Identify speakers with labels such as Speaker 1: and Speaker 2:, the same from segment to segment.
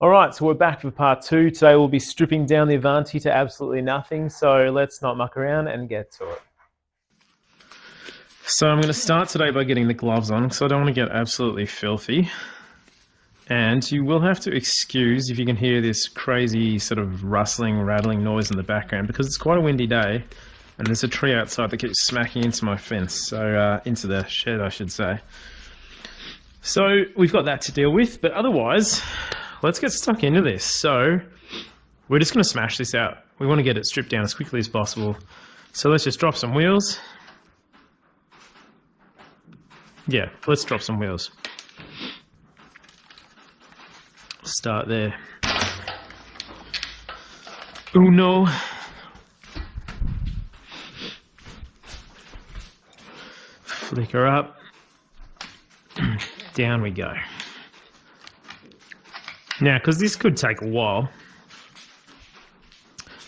Speaker 1: Alright, so we're back for part 2. Today we'll be stripping down the Avanti to absolutely nothing, so let's not muck around and get to it. So I'm going to start today by getting the gloves on, because I don't want to get absolutely filthy. And you will have to excuse if you can hear this crazy sort of rustling, rattling noise in the background, because it's quite a windy day, and there's a tree outside that keeps smacking into my fence, so into the shed I should say. So we've got that to deal with, but otherwise, let's get stuck into this. So we're just going to smash this out. We want to get it stripped down as quickly as possible. So let's just drop some wheels. Yeah, let's drop some wheels. Start there. Uno. Flicker up. Down we go. Now, because this could take a while,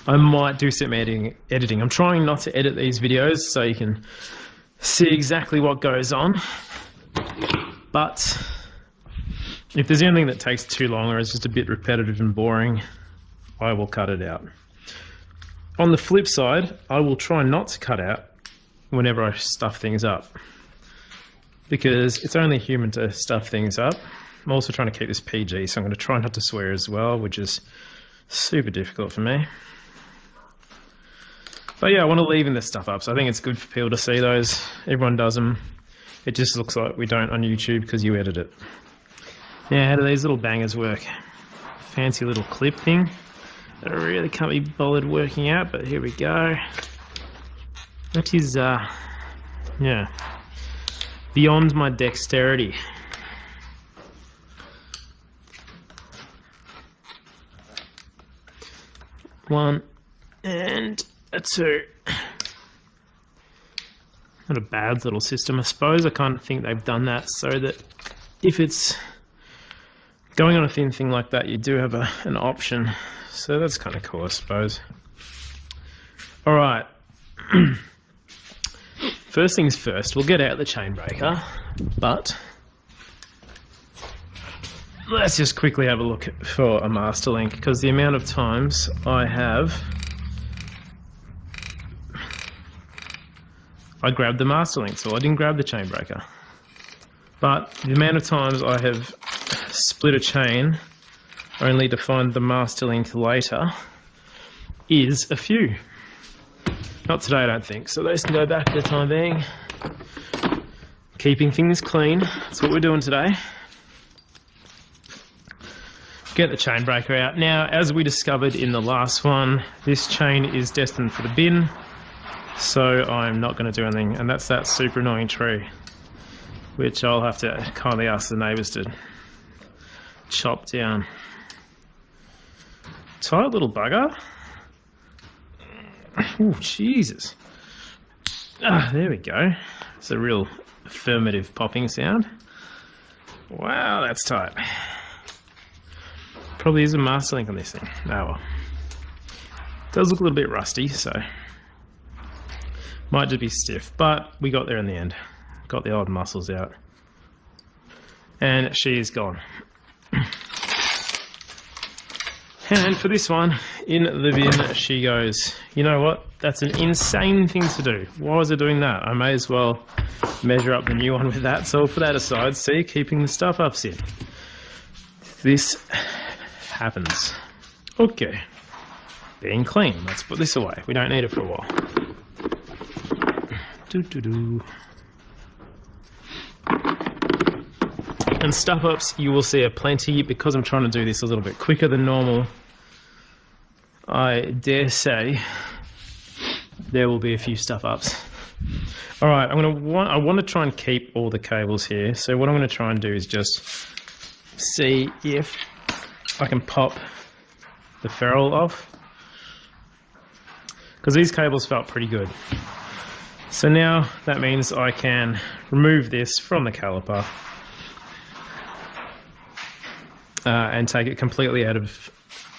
Speaker 1: I might do some editing. I'm trying not to edit these videos so you can see exactly what goes on. But if there's anything that takes too long or is just a bit repetitive and boring, I will cut it out. On the flip side, I will try not to cut out whenever I stuff things up, because it's only human to stuff things up. I'm also trying to keep this PG, so I'm going to try not to swear as well, which is super difficult for me. But yeah, I want to leave this stuff up, so I think it's good for people to see those. Everyone does them. It just looks like we don't on YouTube because you edit it. Now, how do these little bangers work? Fancy little clip thing that I really can't be bothered working out, but here we go. That is, yeah, beyond my dexterity. One and a two. Not a bad little system, I suppose. I kind of think they've done that so that if it's going on a thin thing like that, you do have an option. So that's kind of cool, I suppose. All right. First things first, we'll get out the chain breaker, but let's just quickly have a look for a master link, because the amount of times I grabbed the master link, so I didn't grab the chain breaker. But the amount of times I have split a chain only to find the master link later is a few. Not today, I don't think, so those can go back for the time being. Keeping things clean, that's what we're doing today. Get the chain breaker out. Now, as we discovered in the last one, this chain is destined for the bin, so I'm not going to do anything, and that's that super annoying tree, which I'll have to kindly ask the neighbours to chop down. Tight little bugger. Oh, Jesus. Ah, there we go. It's a real affirmative popping sound. Wow, that's tight. Probably is a master link on this thing. Oh well. Does look a little bit rusty, so might just be stiff, but we got there in the end. Got the old muscles out. And she is gone. And for this one, in the bin she goes. You know what? That's an insane thing to do. Why was I doing that? I may as well measure up the new one with that. So I'll put that aside. See, keeping the stuff ups in. This happens. Okay. Being clean. Let's put this away. We don't need it for a while. And stuff ups you will see are plenty. Because I'm trying to do this a little bit quicker than normal, I dare say there will be a few stuff ups. Alright, I want to try and keep all the cables here. So what I'm going to try and do is just see if I can pop the ferrule off, because these cables felt pretty good. So now that means I can remove this from the caliper and take it completely out of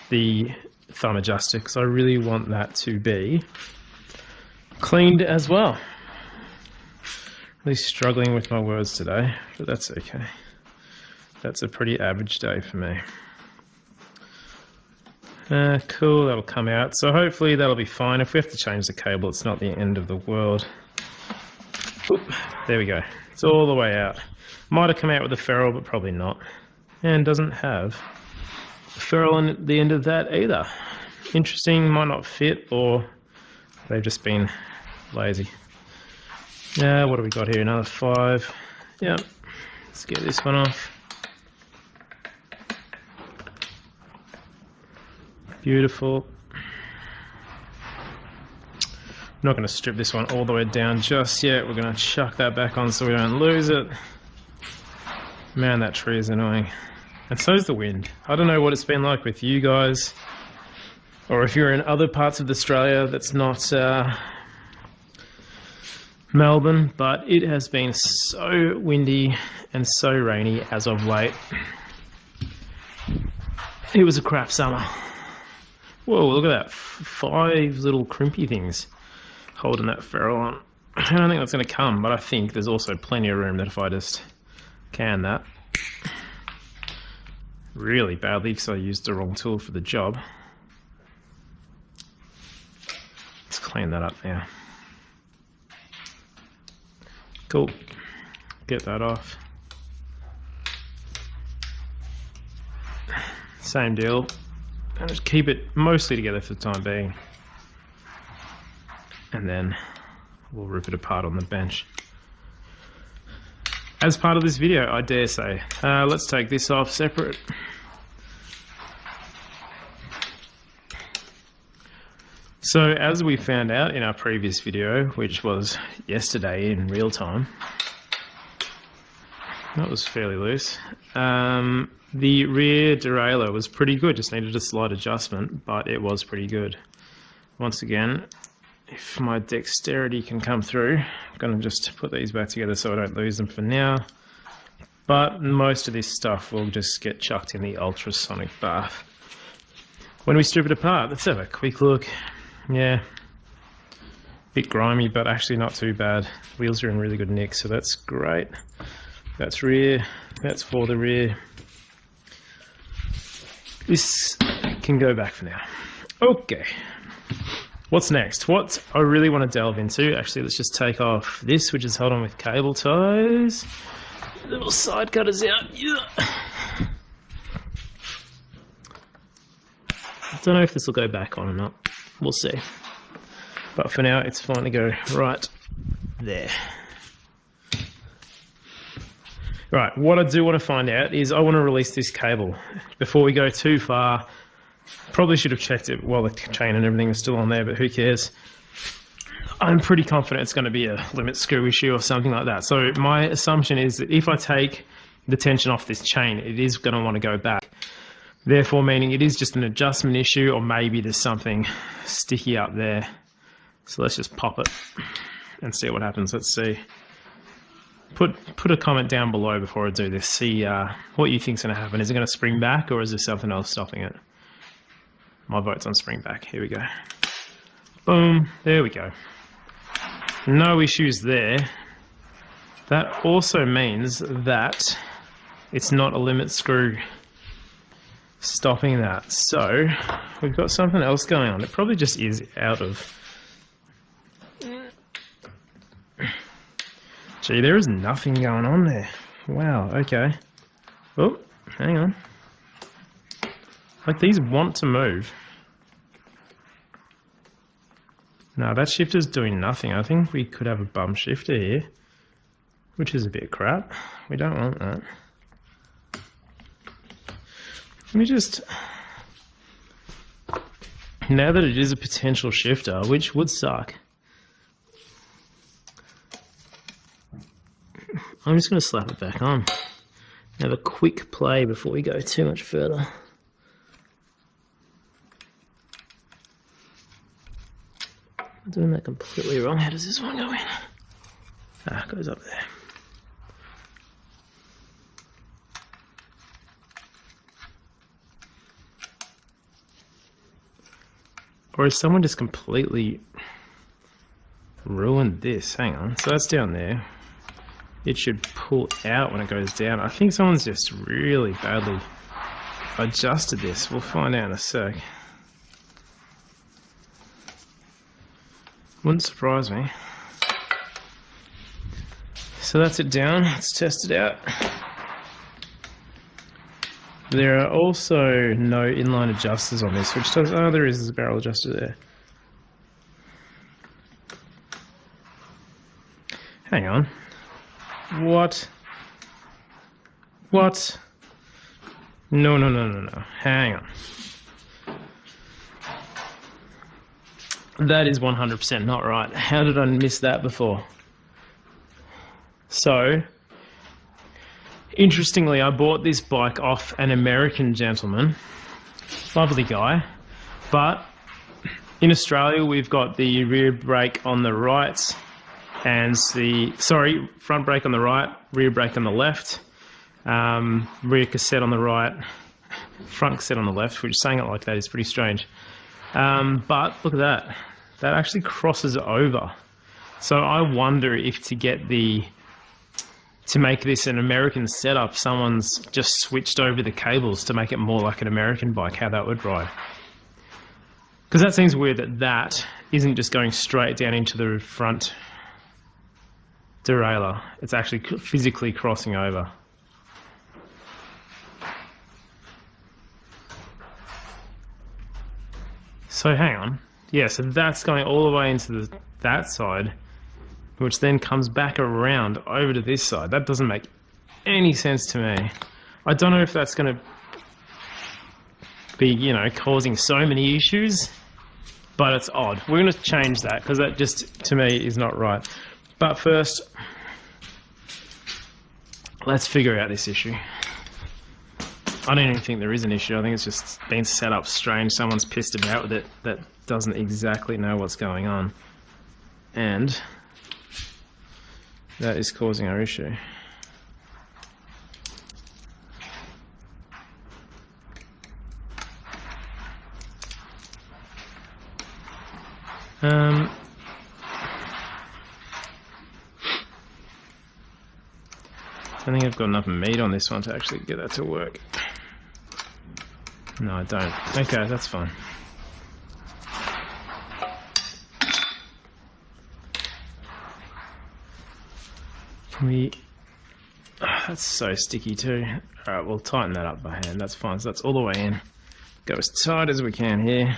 Speaker 1: the thumb adjuster, because I really want that to be cleaned as well. Really struggling with my words today, but that's okay. That's a pretty average day for me. Cool, that'll come out. So hopefully that'll be fine. If we have to change the cable, it's not the end of the world. Oop, there we go. It's all the way out. Might have come out with a ferrule, but probably not. And doesn't have a ferrule on the end of that either. Interesting, might not fit, or they've just been lazy. What do we got here? Another 5. Yep. Let's get this one off. Beautiful. I'm not going to strip this one all the way down just yet. We're going to chuck that back on so we don't lose it. Man, that tree is annoying. And so is the wind. I don't know what it's been like with you guys, or if you're in other parts of Australia that's not Melbourne, but it has been so windy and so rainy as of late. It was a crap summer. Whoa, look at that. 5 little crimpy things holding that ferrule on. I don't think that's going to come, but I think there's also plenty of room that if I just can that really badly because I used the wrong tool for the job. Let's clean that up now. Cool. Get that off. Same deal. And just keep it mostly together for the time being. And then we'll rip it apart on the bench. As part of this video, I dare say. Let's take this off separate. So as we found out in our previous video, which was yesterday in real time, that was fairly loose. The rear derailleur was pretty good, just needed a slight adjustment, but it was pretty good. Once again, if my dexterity can come through, I'm going to just put these back together so I don't lose them for now. But most of this stuff will just get chucked in the ultrasonic bath. When we strip it apart, let's have a quick look. Yeah, bit grimy, but actually not too bad. Wheels are in really good nick, so that's great. That's rear, that's for the rear. This can go back for now. Okay, what's next? What I really want to delve into, actually let's just take off this, which is held on with cable ties. Little side cutters out. Yeah. I don't know if this will go back on or not. We'll see. But for now, it's fine to go right there. Right, what I do want to find out is I want to release this cable. Before we go too far, probably should have checked it while the chain and everything was still on there, but who cares? I'm pretty confident it's going to be a limit screw issue or something like that. So my assumption is that if I take the tension off this chain, it is going to want to go back. Therefore, meaning it is just an adjustment issue, or maybe there's something sticky up there. So let's just pop it and see what happens. Let's see. Put a comment down below before I do this. See what you think's going to happen. Is it going to spring back, or is there something else stopping it? My vote's on spring back. Here we go. Boom. There we go. No issues there. That also means that it's not a limit screw stopping that. So we've got something else going on. It probably just is out of... Gee, there is nothing going on there. Wow, okay. Oh, hang on. Like, these want to move. No, that shifter's doing nothing. I think we could have a bum shifter here, which is a bit crap. We don't want that. Let me just... Now that it is a potential shifter, which would suck, I'm just going to slap it back on. Have a quick play before we go too much further. I'm doing that completely wrong. How does this one go in? Ah, it goes up there. Or has someone just completely ruined this? Hang on. So that's down there. It should pull out when it goes down. I think someone's just really badly adjusted this. We'll find out in a sec. Wouldn't surprise me. So that's it down. Let's test it out. There are also no inline adjusters on this, which does, oh, there is, there's a barrel adjuster there. Hang on. What? What? No. Hang on. That is 100% not right. How did I miss that before? So, interestingly, I bought this bike off an American gentleman, lovely guy, but in Australia we've got the rear brake on the right and front brake on the right, rear brake on the left, rear cassette on the right, front cassette on the left, which saying it like that is pretty strange. But look at that, that actually crosses over. So I wonder if to make this an American setup, someone's just switched over the cables to make it more like an American bike, how that would ride. Because that seems weird that isn't just going straight down into the front derailleur. It's actually physically crossing over. So hang on. Yeah, so that's going all the way into that side, which then comes back around over to this side. That doesn't make any sense to me. I don't know if that's going to be, you know, causing so many issues, but it's odd. We're going to change that because that just, to me, is not right. But first, let's figure out this issue. I don't even think there is an issue. I think it's just been set up strange. Someone's pissed about with it that doesn't exactly know what's going on. And that is causing our issue. I think I've got enough meat on this one to actually get that to work. No, I don't. Okay, that's fine. Can we... Oh, that's so sticky too. Alright, we'll tighten that up by hand. That's fine. So that's all the way in. Go as tight as we can here.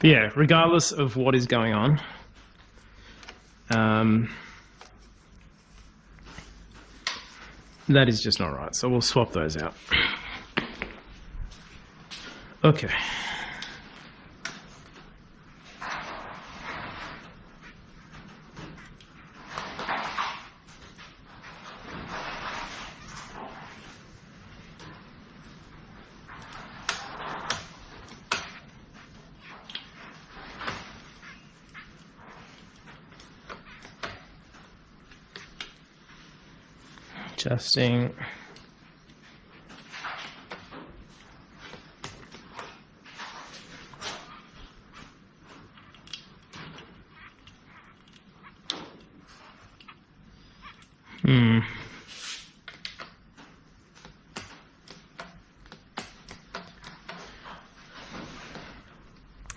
Speaker 1: But yeah, regardless of what is going on, that is just not right. So we'll swap those out. Okay. Adjusting.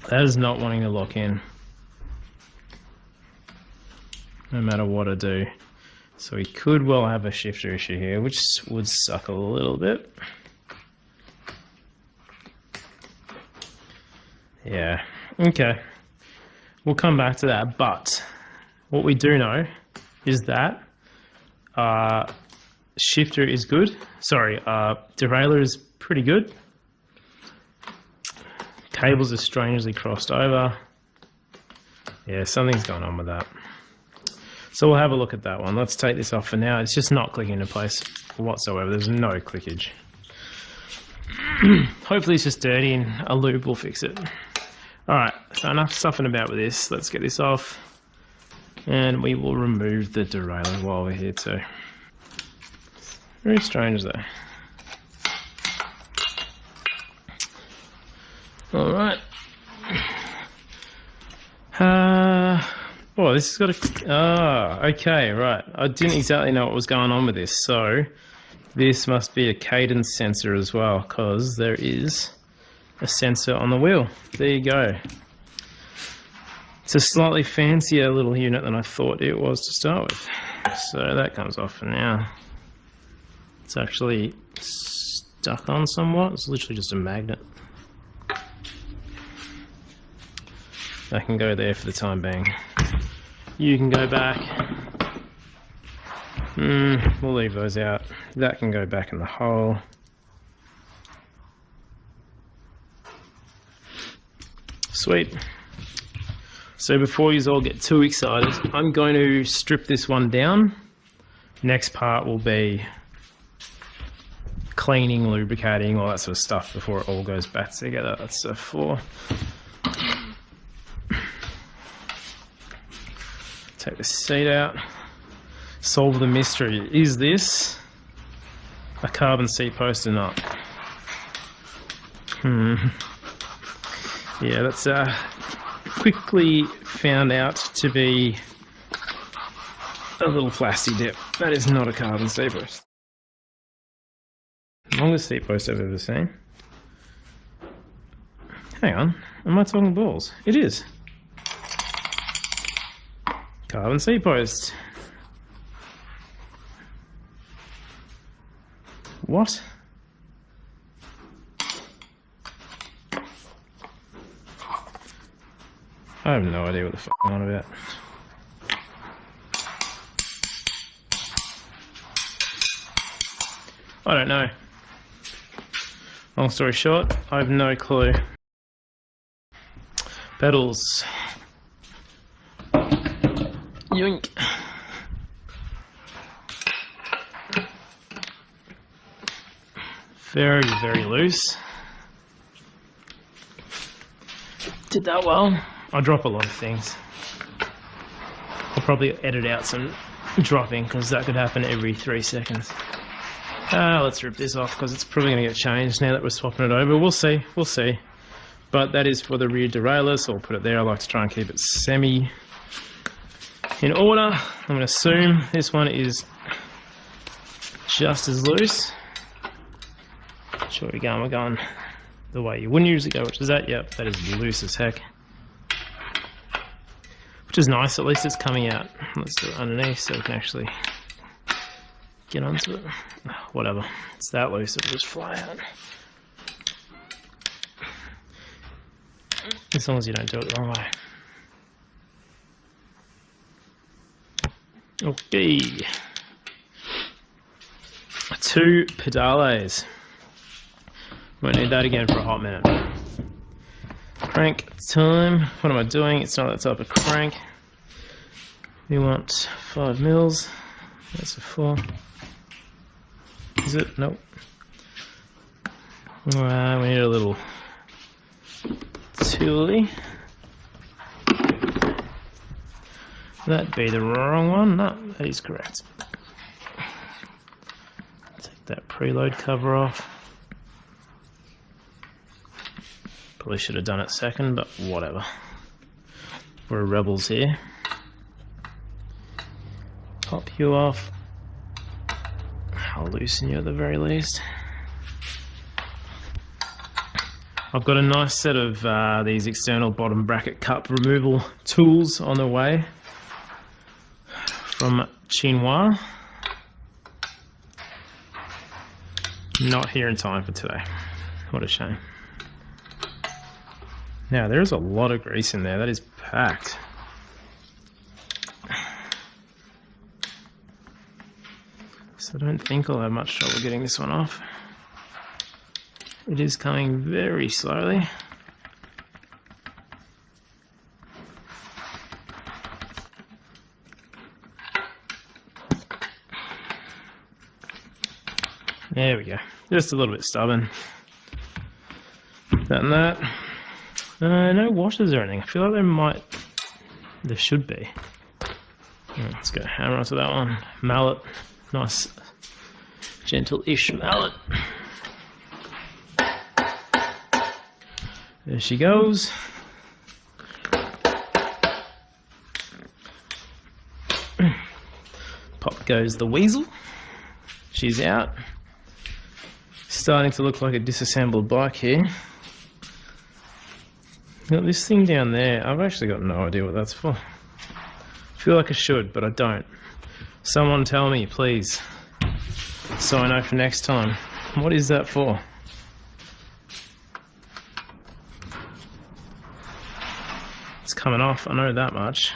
Speaker 1: That is not wanting to lock in, no matter what I do. So we could well have a shifter issue here, which would suck a little bit. Yeah, okay. We'll come back to that, but what we do know is that shifter is good. Sorry, derailleur is pretty good. Cables are strangely crossed over. Yeah, something's going on with that. So we'll have a look at that one. Let's take this off for now. It's just not clicking into place whatsoever. There's no clickage. Hopefully it's just dirty and a lube will fix it. Alright, so enough stuffing about with this. Let's get this off. And we will remove the derailleur while we're here too. Very strange though. Alright. Oh, this has got a... Ah, okay, right. I didn't exactly know what was going on with this, so this must be a cadence sensor as well, because there is a sensor on the wheel. There you go. It's a slightly fancier little unit than I thought it was to start with. So that comes off for now. It's actually stuck on somewhat. It's literally just a magnet. That can go there for the time being. You can go back. We'll leave those out. That can go back in the hole. Sweet. So before you all get too excited, I'm going to strip this one down. Next part will be cleaning, lubricating, all that sort of stuff before it all goes back together. That's the floor. Take the seat out. Solve the mystery. Is this a carbon seat post or not? Yeah, that's quickly found out to be a little flasty dip. That is not a carbon seat post. Longest seat post I've ever seen. Hang on, am I talking balls? It is. Carbon seat post. What? I have no idea what the fuck I'm on about. I don't know. Long story short, I have no clue. Pedals. Yoink. Very, very loose. Did that well. I drop a lot of things. I'll probably edit out some dropping because that could happen every 3 seconds. Let's rip this off because it's probably going to get changed now that we're swapping it over. We'll see, we'll see. But that is for the rear derailleur, so I'll put it there. I like to try and keep it semi in order. I'm going to assume this one is just as loose. Sure we go, we're going the way you wouldn't usually go, which is that. Yep, that is loose as heck. Which is nice, at least it's coming out. Let's do it underneath so we can actually get onto it. Whatever, it's that loose, it'll just fly out. As long as you don't do it the wrong way. Okay. 2 pedales. Won't need that again for a hot minute. Crank time. What am I doing? It's not that type of crank. We want 5 mils. That's a 4. Is it? Nope. Alright, we need a little toolie. That be the wrong one? No, that is correct. Take that preload cover off. Probably should have done it second, but whatever. We're rebels here. Pop you off. I'll loosen you at the very least. I've got a nice set of these external bottom bracket cup removal tools on the way from Chinois. Not here in time for today. What a shame. Now there's a lot of grease in there. That is packed. So I don't think I'll have much trouble getting this one off. It is coming very slowly. There we go. Just a little bit stubborn. That and that. No washers or anything. I feel like there should be. Let's go hammer onto that one. Mallet. Nice, gentle-ish mallet. There she goes. Pop goes the weasel. She's out. Starting to look like a disassembled bike here. Got this thing down there. I've actually got no idea what that's for. I feel like I should, but I don't. Someone tell me, please, so I know for next time. What is that for? It's coming off, I know that much.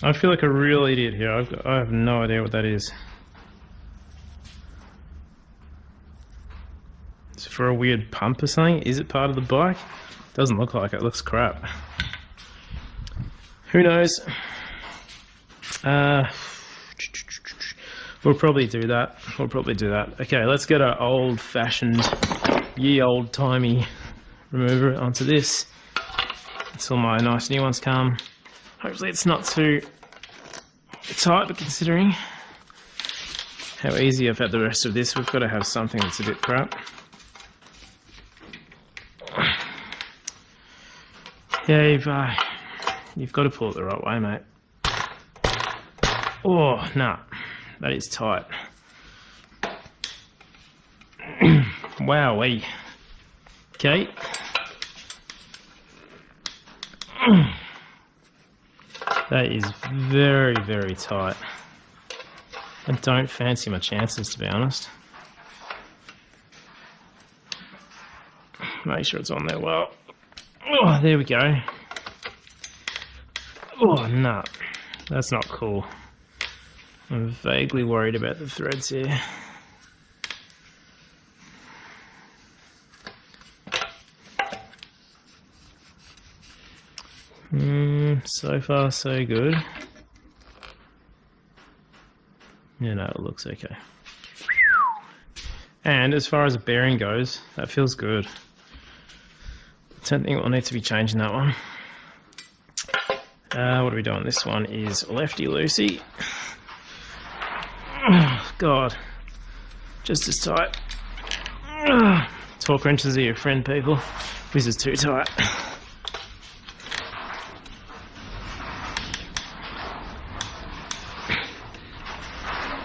Speaker 1: I feel like a real idiot here. I have no idea what that is. It's for a weird pump or something? Is it part of the bike? Doesn't look like it. Looks crap. Who knows? We'll probably do that. Okay, let's get our old-fashioned, old-timey remover onto this until my nice new ones come. Hopefully it's not too tight, but considering how easy I've had the rest of this, we've got to have something that's a bit crap. Yeah, you've got to pull it the right way, mate. Oh, nah, that is tight. Wowee. Okay. That is very, very tight. I don't fancy my chances, to be honest. Make sure it's on there well. Oh, there we go. Oh, no. That's not cool. I'm vaguely worried about the threads here. So far so good. Yeah, no, it looks okay. And as far as the bearing goes, that feels good. I don't think we'll need to be changing that one. What are we doing? This one is lefty loosey. Oh, God, just as tight. Torque wrenches are your friend, people. This is too tight.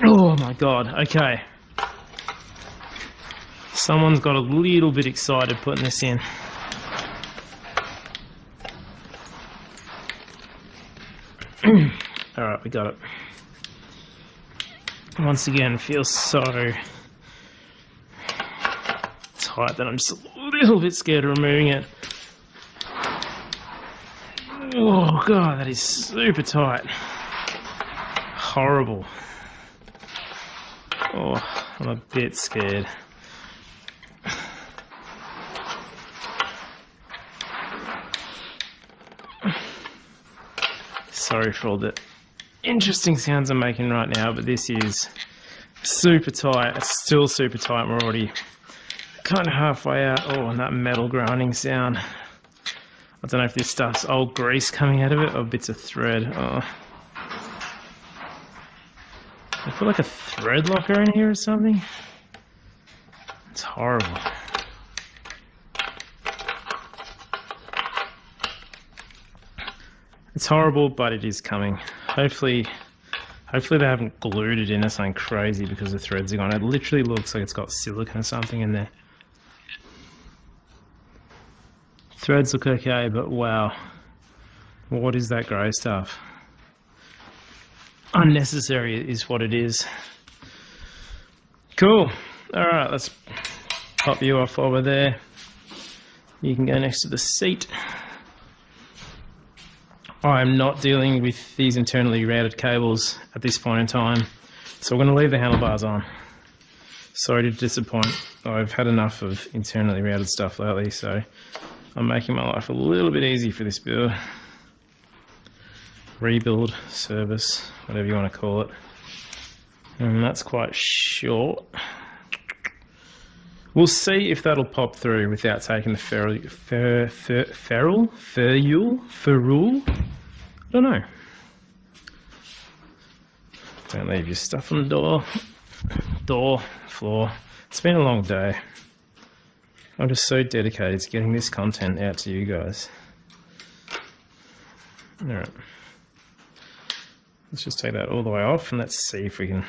Speaker 1: Oh my God, okay. Someone's got a little bit excited putting this in. Alright, we got it. Once again, feels so tight that I'm just a little bit scared of removing it. Oh God, that is super tight. Horrible. Oh, I'm a bit scared. Sorry for all the interesting sounds I'm making right now, but this is super tight. It's still super tight. We're already kind of halfway out. Oh, and that metal grinding sound. I don't know if this stuff's old grease coming out of it or bits of thread. Oh. I put like a thread locker in here or something. It's horrible. It's horrible, but it is coming. Hopefully they haven't glued it in or something crazy because the threads are gone. It literally looks like it's got silicone or something in there. Threads look okay, but wow. What is that grey stuff? Unnecessary is what it is. Cool. Alright, let's pop you off over there. You can go next to the seat. I'm not dealing with these internally routed cables at this point in time, so we're going to leave the handlebars on. Sorry to disappoint. I've had enough of internally routed stuff lately, so I'm making my life a little bit easy for this build. Rebuild, service, whatever you want to call it. And that's quite short. We'll see if that'll pop through without taking the ferrule? I don't know. Don't leave your stuff on the door, floor. It's been a long day. I'm just so dedicated to getting this content out to you guys. Alright. Let's just take that all the way off and let's see if we can...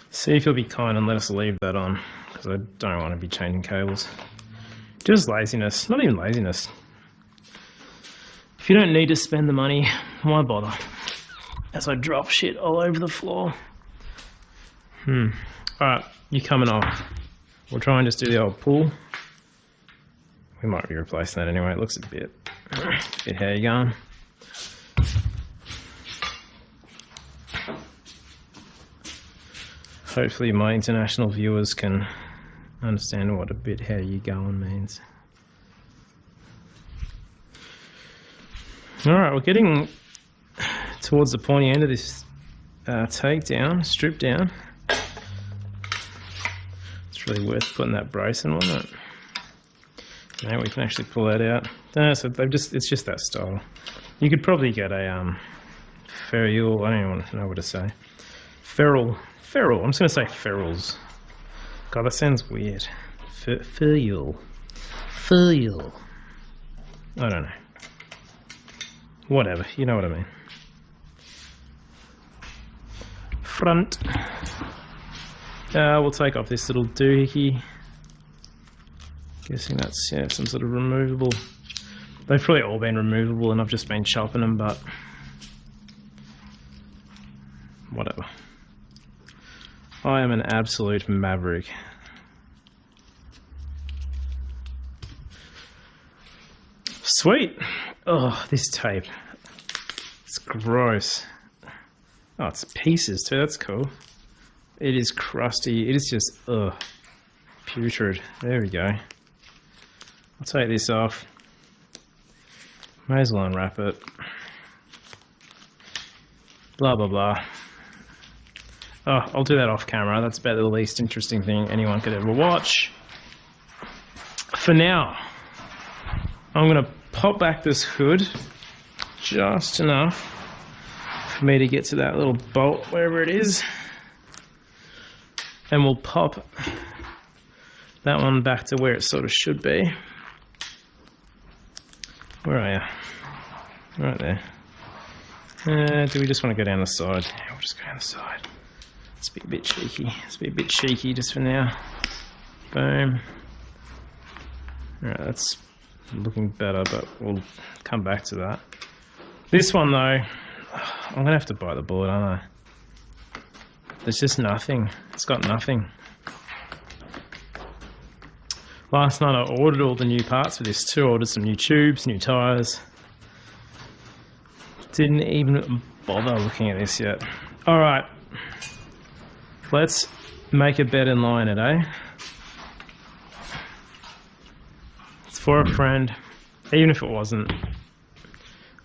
Speaker 1: See if you'll be kind and let us leave that on, because I don't want to be changing cables. Just laziness. Not even laziness. If you don't need to spend the money, why bother? As I drop shit all over the floor. Alright, you're coming off. We'll try and just do the old pull. We might be replacing that anyway. It looks a bit hairy going. Hopefully my international viewers can understand what a bit hairy going means. Alright, we're getting towards the pointy end of this takedown, strip down. It's really worth putting that brace in, wasn't it? Now we can actually pull that out. So it's just that style. You could probably get a ferrule, I don't even know what to say. Ferrule. I'm just going to say ferrules. God, that sounds weird. Ferrule. I don't know. Whatever, you know what I mean. Front. We'll take off this little doohickey. Guessing that's some sort of removable. They've probably all been removable and I've just been chopping them, but whatever. I am an absolute maverick. Sweet. Oh, this tape. It's gross. Oh, it's pieces too. That's cool. It is crusty. It is just, putrid. There we go. I'll take this off. May as well unwrap it. Blah, blah, blah. Oh, I'll do that off camera. That's about the least interesting thing anyone could ever watch. For now, I'm going to pop back this hood just enough for me to get to that little bolt, wherever it is. And we'll pop that one back to where it sort of should be. Where are you? Right there. Do we just want to go down the side? Yeah, we'll just go down the side. Let's be a bit cheeky. Let's be a bit cheeky just for now. Boom. Alright, that's looking better, but we'll come back to that. This one though, I'm going to have to bite the bullet, aren't I? There's just nothing. It's got nothing. Last night I ordered all the new parts for this too. I ordered some new tubes, new tyres. Didn't even bother looking at this yet. Alright. Let's make a bet and line it, eh? It's for a friend. Even if it wasn't,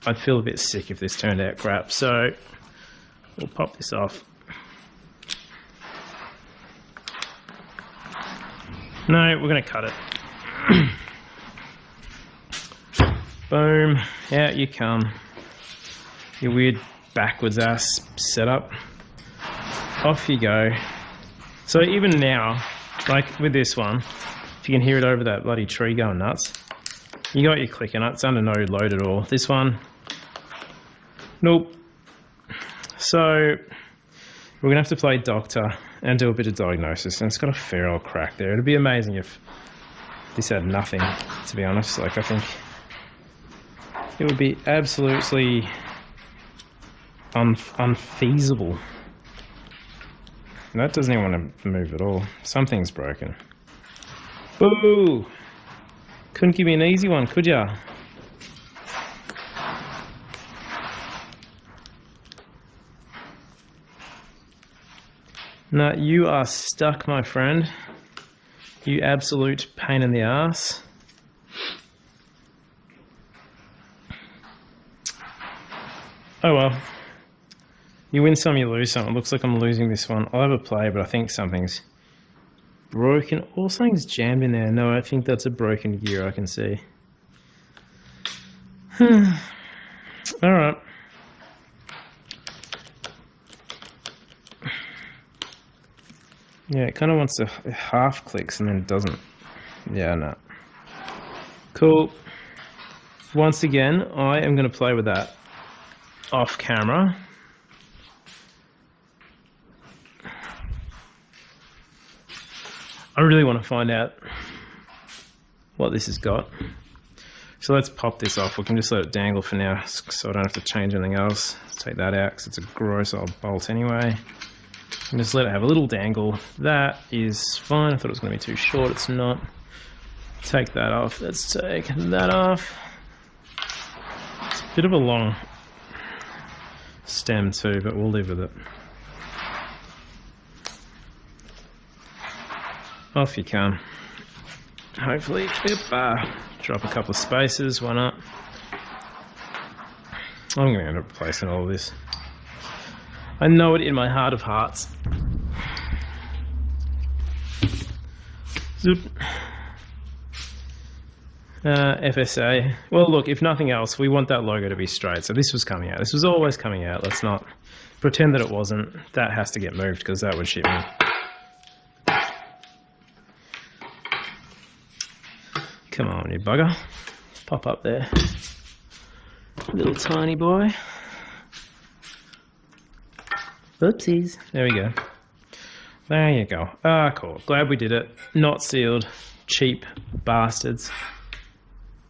Speaker 1: I'd feel a bit sick if this turned out crap. So we'll pop this off. No, we're going to cut it. Boom. Out you come. Your weird backwards ass setup. Off you go. So even now, like with this one, if you can hear it over that bloody tree going nuts, you got your clicker nut. It's under no load at all. This one, nope. So we're going to have to play doctor and do a bit of diagnosis, and it's got a fair old crack there. It'd be amazing if this had nothing, to be honest. Like, I think it would be absolutely unfeasible. And that doesn't even want to move at all. Something's broken. Boo! Couldn't give me an easy one, could ya? No, you are stuck, my friend. You absolute pain in the ass. Oh well. You win some, you lose some. It looks like I'm losing this one. I'll have a play, but I think something's broken. Or something's jammed in there. No, I think that's a broken gear, I can see. Alright. Yeah, it kind of wants to half clicks and then it doesn't. Yeah, no. Cool. Once again, I am going to play with that off camera. I really want to find out what this has got. So let's pop this off. We can just let it dangle for now, so I don't have to change anything else. Let's take that out because it's a gross old bolt anyway. And just let it have a little dangle. That is fine. I thought it was going to be too short. It's not. Take that off. Let's take that off. It's a bit of a long stem too, but we'll live with it. Off you come. Hopefully, drop a couple of spaces. Why not? I'm going to end up replacing all of this. I know it in my heart of hearts. Zoop. FSA. Well, look, if nothing else, we want that logo to be straight. So this was coming out. This was always coming out. Let's not pretend that it wasn't. That has to get moved because that would shit me. Come on, you bugger. Pop up there. Little tiny boy. Oopsies. There we go. There you go. Ah, cool. Glad we did it. Not sealed. Cheap bastards.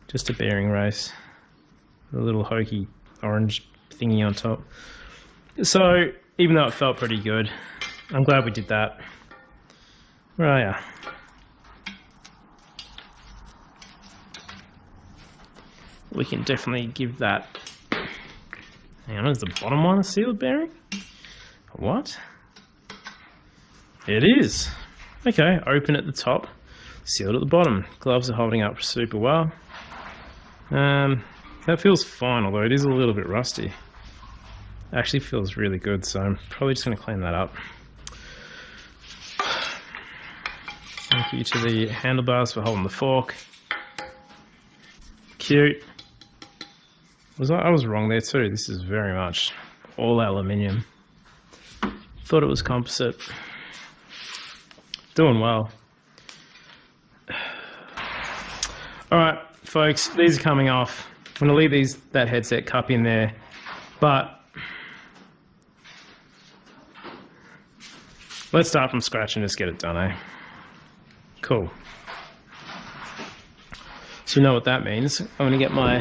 Speaker 1: Just a bearing race. A little hokey orange thingy on top. So, even though it felt pretty good, I'm glad we did that. Where are ya? We can definitely give that... Hang on, is the bottom one a sealed bearing? What? It is. Okay, open at the top, sealed at the bottom. Gloves are holding up super well. That feels fine, although it is a little bit rusty. It actually feels really good, so I'm probably just going to clean that up. Thank you to the handlebars for holding the fork. Cute. I was wrong there too. This is very much all aluminium. Thought it was composite. Doing well. Alright, folks, these are coming off. I'm going to leave that headset cup in there, but let's start from scratch and just get it done, eh? Cool. So you know what that means. I'm going to get my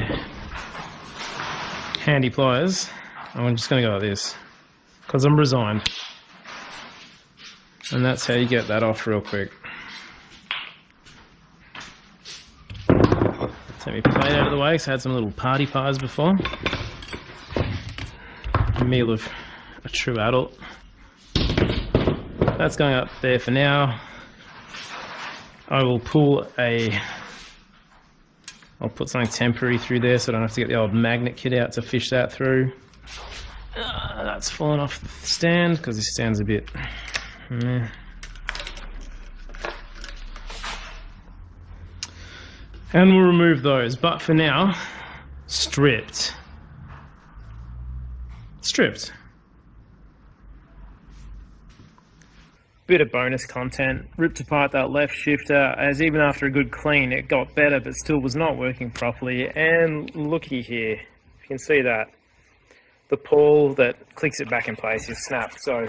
Speaker 1: handy pliers. I'm just going to go like this because I'm resigned. And that's how you get that off real quick. Take my plate out of the way because I had some little party pies before. A meal of a true adult. That's going up there for now. I'll put something temporary through there so I don't have to get the old magnet kit out to fish that through. That's fallen off the stand because this stand's a bit... And we'll remove those, but for now, stripped. Bit of bonus content. Ripped apart that left shifter, as even after a good clean it got better but still was not working properly. And looky here, you can see that the pawl that clicks it back in place is snapped. So